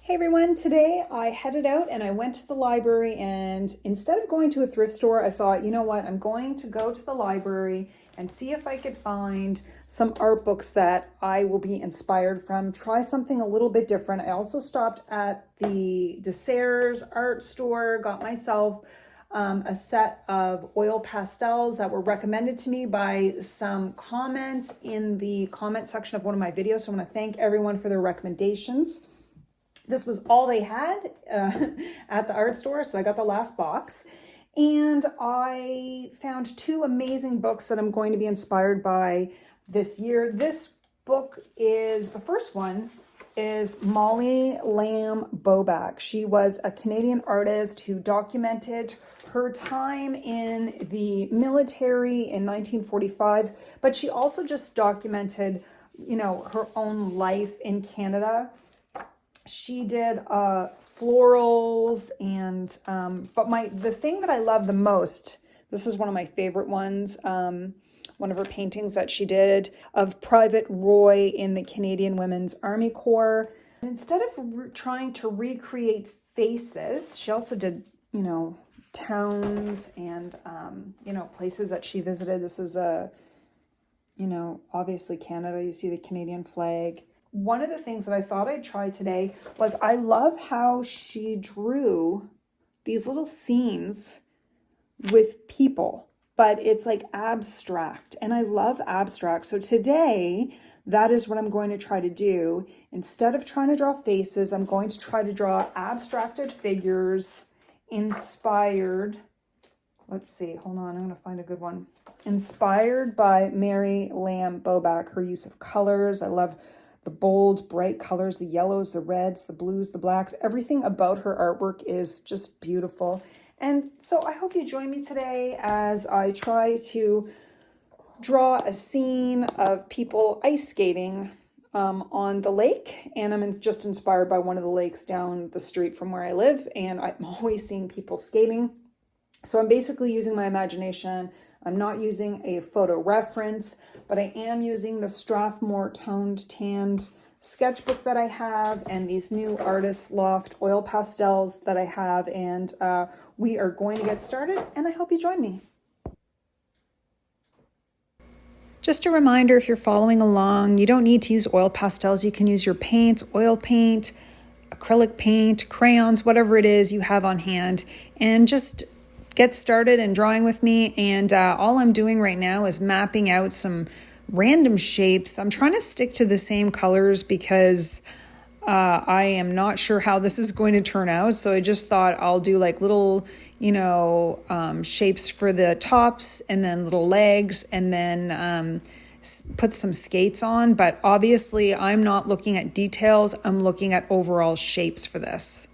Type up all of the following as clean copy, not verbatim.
Hey everyone, today I headed out and I went to the library, and instead of going to a thrift store, I thought, you know what, I'm going to go to the library and see if I could find some art books that I will be inspired from, try something a little bit different. I also stopped at the Desserts art store, got myself a set of oil pastels that were recommended to me by some comments in the comment section of one of my videos. So I want to thank everyone for their recommendations. This was all they had at the art store, so I got the last box. And I found two amazing books that I'm going to be inspired by this year. This book is, the first one is Molly Lamb Bobak. She was a Canadian artist who documented her time in the military in 1945, but she also just documented, her own life in Canada. She did florals and but the thing that I love the most, this is one of my favorite ones, one of her paintings that she did of Private Roy in the Canadian Women's Army Corps. And instead of trying to recreate faces, she also did, towns and places that she visited. This is obviously Canada. You see the Canadian flag. One of the things that I thought I'd try today was, I love how she drew these little scenes with people, but it's like abstract, and I love abstract. So today, that is what I'm going to try to do. Instead of trying to draw faces, I'm going to try to draw abstracted figures inspired. Let's see, hold on, I'm going to find a good one. Inspired by Mary Lamb Bobak, her use of colors. I love the bold, bright colors, the yellows, the reds, the blues, the blacks. Everything about her artwork is just beautiful. And so I hope you join me today as I try to draw a scene of people ice skating on the lake. And I'm just inspired by one of the lakes down the street from where I live. And I'm always seeing people skating. So I'm basically using my imagination. I'm not using a photo reference, but I am using the Strathmore toned tanned sketchbook that I have and these new Artist Loft oil pastels that I have. And we are going to get started, and I hope you join me. Just a reminder, if you're following along, you don't need to use oil pastels. You can use your paints, oil paint, acrylic paint, crayons, whatever it is you have on hand, and just get started and drawing with me. And all I'm doing right now is mapping out some random shapes. I'm trying to stick to the same colors because I am not sure how this is going to turn out. So I just thought I'll do like little, shapes for the tops, and then little legs, and then put some skates on. But obviously I'm not looking at details. I'm looking at overall shapes for this.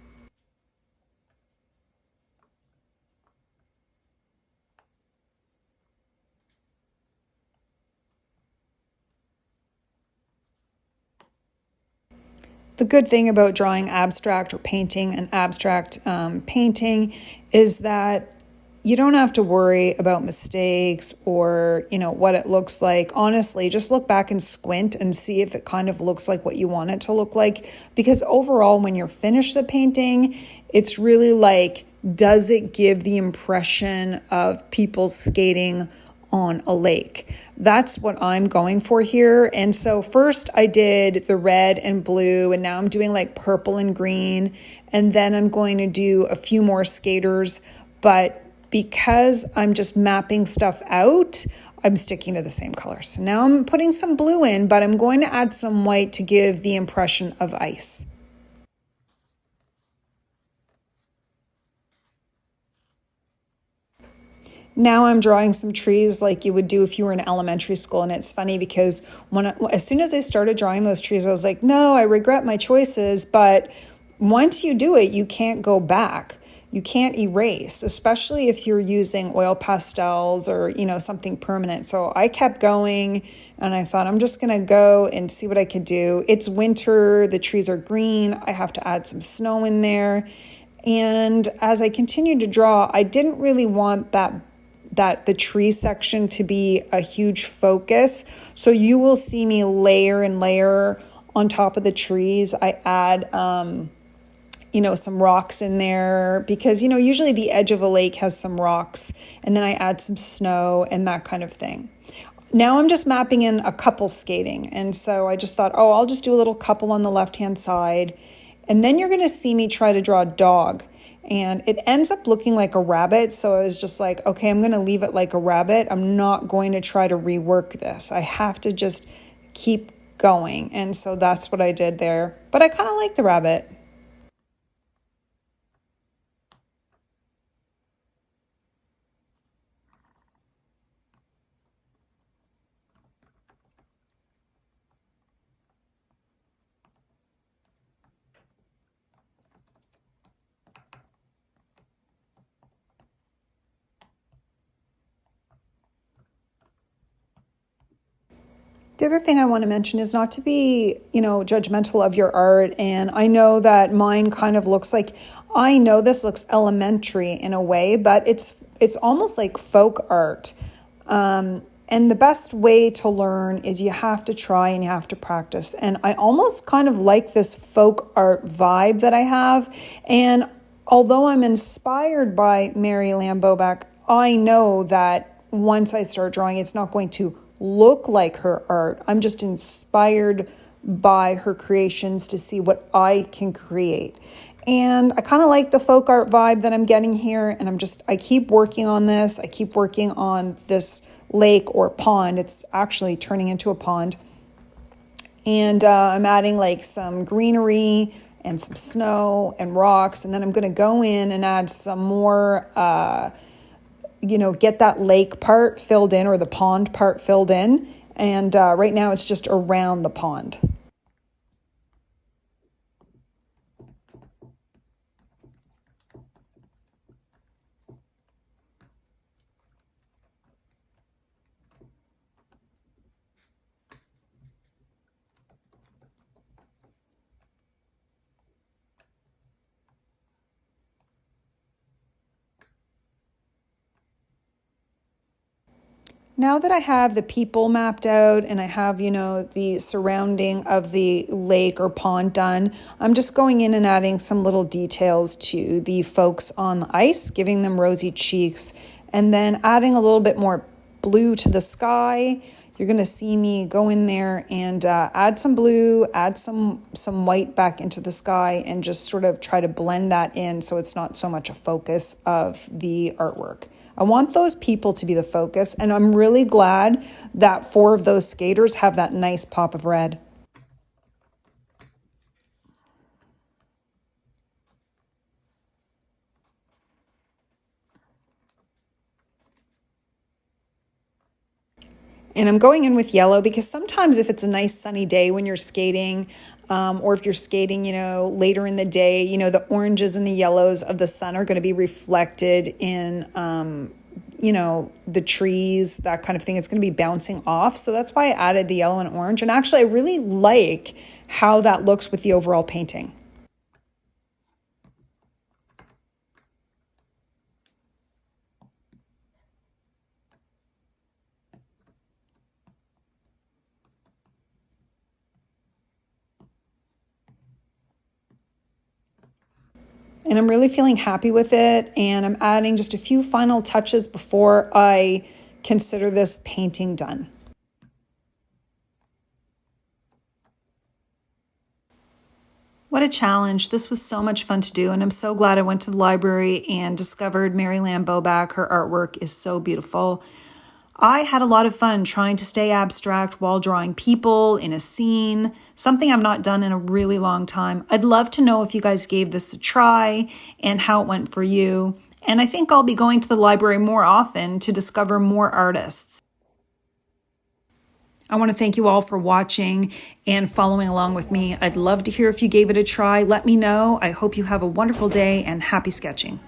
The good thing about drawing abstract or painting an abstract painting is that you don't have to worry about mistakes or, what it looks like. Honestly, just look back and squint and see if it kind of looks like what you want it to look like. Because overall, when you're finished the painting, it's really like, does it give the impression of people skating on a lake? That's what I'm going for here. And so first I did the red and blue, and now I'm doing like purple and green. And then I'm going to do a few more skaters. But because I'm just mapping stuff out, I'm sticking to the same colors. So now I'm putting some blue in, but I'm going to add some white to give the impression of ice. Now I'm drawing some trees like you would do if you were in elementary school. And it's funny because as soon as I started drawing those trees, I was like, no, I regret my choices. But once you do it, you can't go back. You can't erase, especially if you're using oil pastels or, something permanent. So I kept going, and I thought, I'm just going to go and see what I could do. It's winter. The trees are green. I have to add some snow in there. And as I continued to draw, I didn't really want that the tree section to be a huge focus. So you will see me layer and layer on top of the trees. I add some rocks in there because, usually the edge of a lake has some rocks, and then I add some snow and that kind of thing. Now I'm just mapping in a couple skating. And so I just thought, oh, I'll just do a little couple on the left-hand side. And then you're going to see me try to draw a dog. And it ends up looking like a rabbit. So I was just like, okay, I'm going to leave it like a rabbit. I'm not going to try to rework this. I have to just keep going. And so that's what I did there. But I kind of like the rabbit. The other thing I want to mention is not to be, judgmental of your art. And I know that mine kind of looks like, I know this looks elementary in a way, but it's almost like folk art. And the best way to learn is you have to try and you have to practice. And I almost kind of like this folk art vibe that I have. And although I'm inspired by Lamb Bobak, I know that once I start drawing, it's not going to look like her art. I'm just inspired by her creations to see what I can create. And I kind of like the folk art vibe that I'm getting here. And I keep working on this. I keep working on this lake or pond. It's actually turning into a pond. And I'm adding like some greenery and some snow and rocks. And then I'm going to go in and add some more get that lake part filled in or the pond part filled in. And right now it's just around the pond. Now that I have the people mapped out and I have, the surrounding of the lake or pond done, I'm just going in and adding some little details to the folks on the ice, giving them rosy cheeks, and then adding a little bit more blue to the sky. You're going to see me go in there and add some blue, add some white back into the sky, and just sort of try to blend that in so it's not so much a focus of the artwork. I want those people to be the focus, and I'm really glad that 4 of those skaters have that nice pop of red. And I'm going in with yellow because sometimes if it's a nice sunny day when you're skating, or if you're skating, later in the day, the oranges and the yellows of the sun are going to be reflected in, the trees, that kind of thing. It's going to be bouncing off. So that's why I added the yellow and orange. And actually, I really like how that looks with the overall painting. And I'm really feeling happy with it. And I'm adding just a few final touches before I consider this painting done. What a challenge. This was so much fun to do. And I'm so glad I went to the library and discovered Lamb Bobak. Her artwork is so beautiful. I had a lot of fun trying to stay abstract while drawing people in a scene, something I've not done in a really long time. I'd love to know if you guys gave this a try and how it went for you. And I think I'll be going to the library more often to discover more artists. I want to thank you all for watching and following along with me. I'd love to hear if you gave it a try. Let me know. I hope you have a wonderful day and happy sketching.